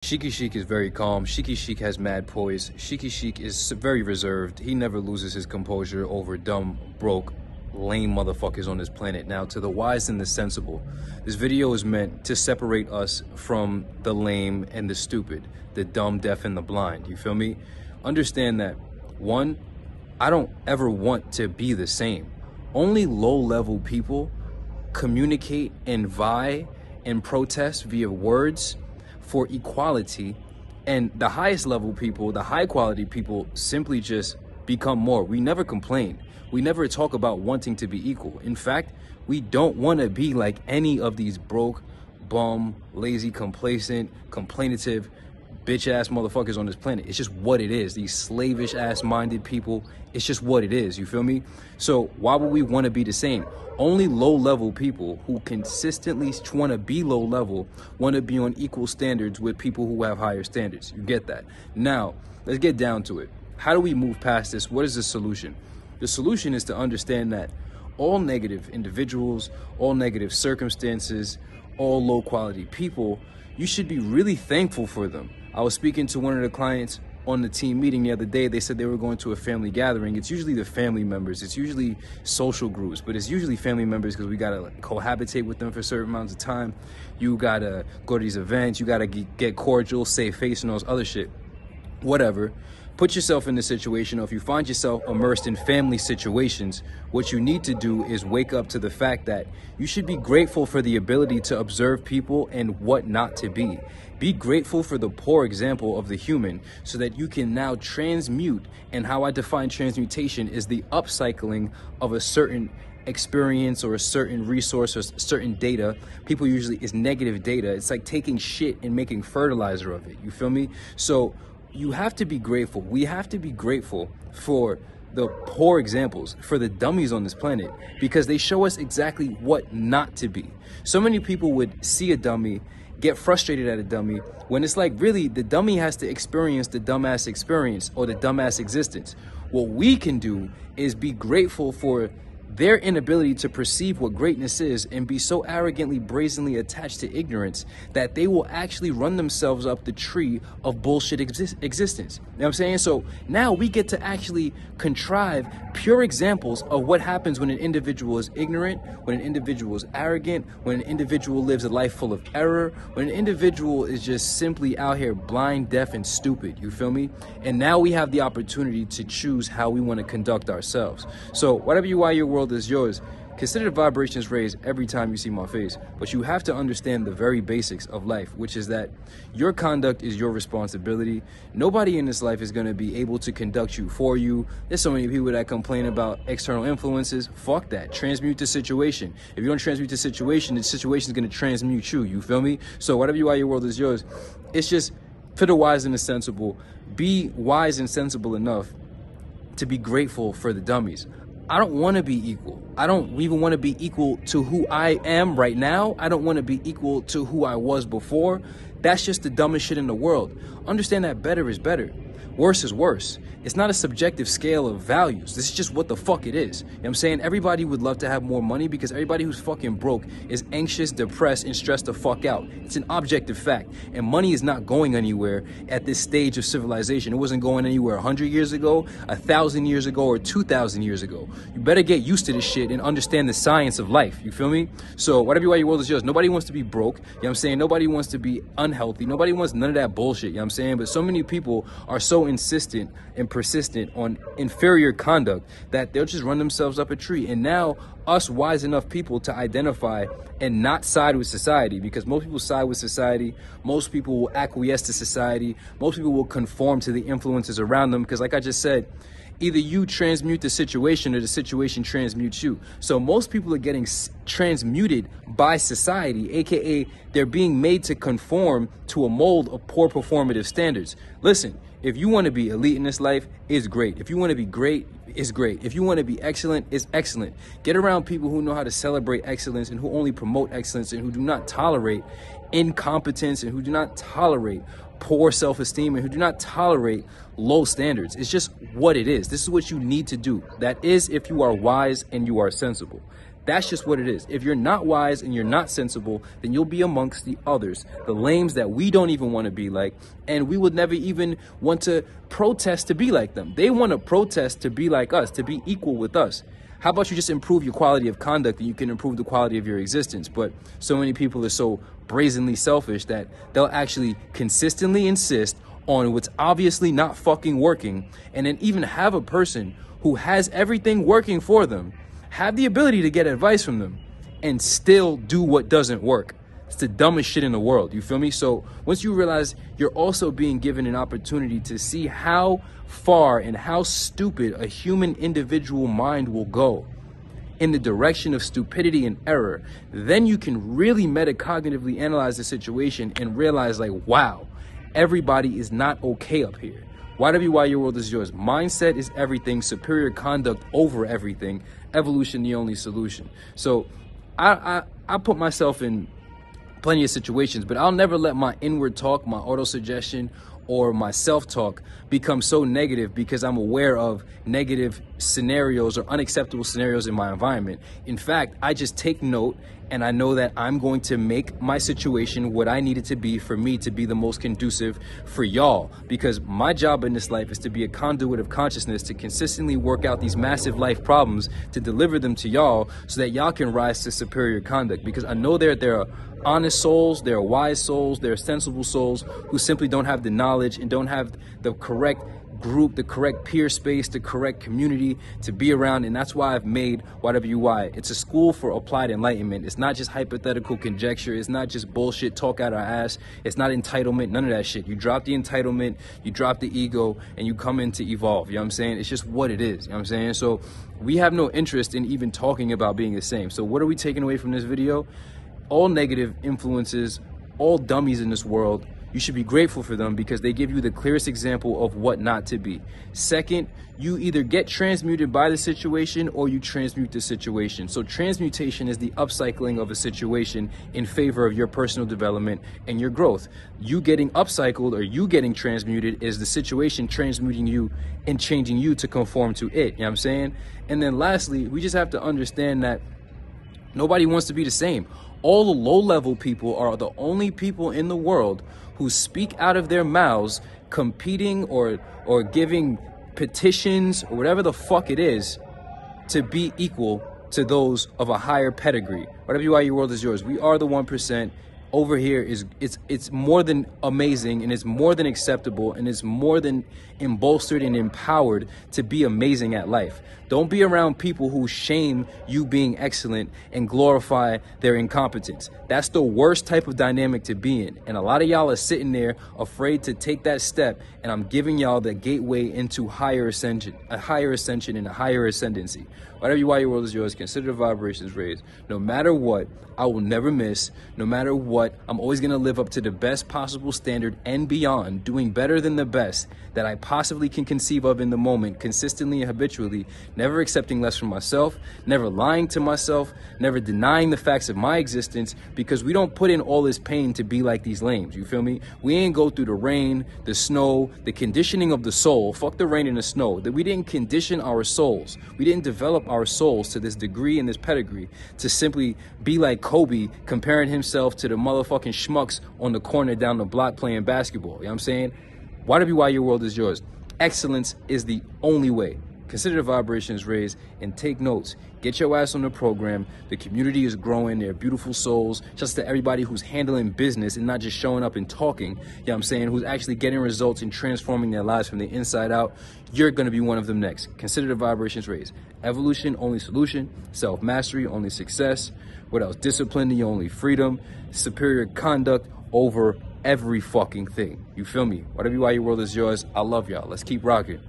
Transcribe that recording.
Sheikhy Chic is very calm. Sheikhy Chic has mad poise. Sheikhy Chic is very reserved. He never loses his composure over dumb, broke, lame motherfuckers on this planet. Now, to the wise and the sensible, this video is meant to separate us from the lame and the stupid, the dumb, deaf, and the blind. You feel me? Understand that, one, I don't ever want to be the same. Only low-level people communicate and vie and protest via words for equality, and the highest level people, the high quality people, simply just become more. We never complain. We never talk about wanting to be equal. In fact, we don't want to be like any of these broke, bum, lazy, complacent, complainative, bitch-ass motherfuckers on this planet. It's just what it is. These slavish-ass minded people, it's just what it is, you feel me? So why would we want to be the same? Only low-level people who consistently want to be low-level want to be on equal standards with people who have higher standards. You get that? Now, let's get down to it. How do we move past this? What is the solution? The solution is to understand that all negative individuals, all negative circumstances, all low-quality people, you should be really thankful for them. I was speaking to one of the clients on the team meeting the other day. They said they were going to a family gathering. It's usually the family members. It's usually social groups, but it's usually family members because we got to cohabitate with them for certain amounts of time. You got to go to these events. You got to get cordial, save face, and all this other shit. Whatever. Put yourself in the situation, or if you find yourself immersed in family situations, what you need to do is wake up to the fact that you should be grateful for the ability to observe people and what not to be. Be grateful for the poor example of the human so that you can now transmute. And how I define transmutation is the upcycling of a certain experience or a certain resource or certain data. People usually is negative data. It's like taking shit and making fertilizer of it. You feel me? So you have to be grateful. We have to be grateful for the poor examples, for the dummies on this planet, because they show us exactly what not to be. So many people would see a dummy, get frustrated at a dummy, when it's like, really, the dummy has to experience the dumbass experience or the dumbass existence. What we can do is be grateful for their inability to perceive what greatness is and be so arrogantly, brazenly attached to ignorance that they will actually run themselves up the tree of bullshit existence. You know what I'm saying? So now we get to actually contrive pure examples of what happens when an individual is ignorant, when an individual is arrogant, when an individual lives a life full of error, when an individual is just simply out here blind, deaf, and stupid. You feel me? And now we have the opportunity to choose how we want to conduct ourselves. So whatever you are, your world is yours. Consider the vibrations raised every time you see my face, but you have to understand the very basics of life, which is that your conduct is your responsibility. Nobody in this life is going to be able to conduct you for you. There's so many people that complain about external influences. Fuck that. Transmute the situation. If you don't transmute the situation is going to transmute you. You feel me? So whatever you are, your world is yours. It's just for the wise and the sensible. Be wise and sensible enough to be grateful for the dummies. I don't want to be equal. I don't even want to be equal to who I am right now. I don't want to be equal to who I was before. That's just the dumbest shit in the world. Understand that better is better. Worse is worse. It's not a subjective scale of values. This is just what the fuck it is. You know what I'm saying? Everybody would love to have more money because everybody who's fucking broke is anxious, depressed, and stressed the fuck out. It's an objective fact. And money is not going anywhere at this stage of civilization. It wasn't going anywhere 100 years ago, 1,000 years ago, or 2,000 years ago. You better get used to this shit and understand the science of life. You feel me? So whatever you are, your world is yours. Nobody wants to be broke. You know what I'm saying? Nobody wants to be unhealthy. Nobody wants none of that bullshit. You know what I'm saying? But so many people are so insistent and persistent on inferior conduct that they'll just run themselves up a tree. And now us wise enough people to identify and not side with society, because most people side with society, most people will acquiesce to society, most people will conform to the influences around them, because like I just said, either you transmute the situation or the situation transmutes you. So most people are getting transmuted by society, aka they're being made to conform to a mold of poor performative standards. Listen, if you want to be elite in this life, it's great. If you want to be great, it's great. If you want to be excellent, it's excellent. Get around people who know how to celebrate excellence and who only promote excellence and who do not tolerate incompetence and who do not tolerate poor self-esteem and who do not tolerate low standards. It's just what it is. This is what you need to do. That is if you are wise and you are sensible. That's just what it is. If you're not wise and you're not sensible, then you'll be amongst the others, the lames that we don't even want to be like, and we would never even want to protest to be like them. They want to protest to be like us, to be equal with us. How about you just improve your quality of conduct and you can improve the quality of your existence? But so many people are so brazenly selfish that they'll actually consistently insist on what's obviously not fucking working, and then even have a person who has everything working for them have the ability to get advice from them and still do what doesn't work. It's the dumbest shit in the world, you feel me? So once you realize you're also being given an opportunity to see how far and how stupid a human individual mind will go in the direction of stupidity and error, then you can really metacognitively analyze the situation and realize, like, wow, everybody is not okay up here. 𝑎 your world is yours. Mindset is everything. Superior conduct over everything. Evolution, the only solution. So I put myself in plenty of situations, but I'll never let my inward talk, my auto-suggestion, or my self-talk become so negative because I'm aware of negative scenarios or unacceptable scenarios in my environment. In fact, I just take note, and I know that I'm going to make my situation what I need it to be for me to be the most conducive for y'all, because my job in this life is to be a conduit of consciousness, to consistently work out these massive life problems, to deliver them to y'all so that y'all can rise to superior conduct. Because I know there are honest souls, there are wise souls, there are sensible souls who simply don't have the knowledge and don't have the correct group, the correct peer space, the correct community to be around. And that's why I've made 𝑎. It's a school for applied enlightenment. It's not just hypothetical conjecture. It's not just bullshit talk out our ass. It's not entitlement, none of that shit. You drop the entitlement, you drop the ego, and you come in to evolve. You know what I'm saying? It's just what it is. You know what I'm saying? So we have no interest in even talking about being the same. So what are we taking away from this video? All negative influences, all dummies in this world, you should be grateful for them because they give you the clearest example of what not to be. Second, you either get transmuted by the situation or you transmute the situation. So transmutation is the upcycling of a situation in favor of your personal development and your growth. You getting upcycled or you getting transmuted is the situation transmuting you and changing you to conform to it. You know what I'm saying? And then lastly, we just have to understand that nobody wants to be the same. All the low-level people are the only people in the world who speak out of their mouths competing or giving petitions or whatever the fuck it is to be equal to those of a higher pedigree. 𝑎 your world is yours. We are the 1%. Over here it's more than amazing, and it's more than acceptable, and it's more than embolstered and empowered to be amazing at life. Don't be around people who shame you being excellent and glorify their incompetence. That's the worst type of dynamic to be in. And a lot of y'all are sitting there afraid to take that step, and I'm giving y'all the gateway into higher ascension and a higher ascendancy. 𝑎 your world is yours. Consider the vibrations raised. No matter what, I will never miss. No matter what, I'm always going to live up to the best possible standard and beyond, doing better than the best that I possibly can conceive of in the moment, consistently and habitually, never accepting less from myself, never lying to myself, never denying the facts of my existence, because we don't put in all this pain to be like these lames, you feel me? We ain't go through the rain, the snow, the conditioning of the soul, fuck the rain and the snow, that we didn't condition our souls, we didn't develop our souls to this degree and this pedigree to simply be like Kobe comparing himself to the motherfucking schmucks on the corner down the block playing basketball. You know what I'm saying? 𝑎 your world is yours. Excellence is the only way. Consider the vibrations raised and take notes. Get your ass on the program. The community is growing. They're beautiful souls. Just to everybody who's handling business and not just showing up and talking, you know what I'm saying, who's actually getting results and transforming their lives from the inside out, you're going to be one of them next. Consider the vibrations raised. Evolution, only solution. Self-mastery, only success. What else? Discipline, the only freedom. Superior conduct over every fucking thing. You feel me? 𝑎 your world is yours. I love y'all. Let's keep rocking.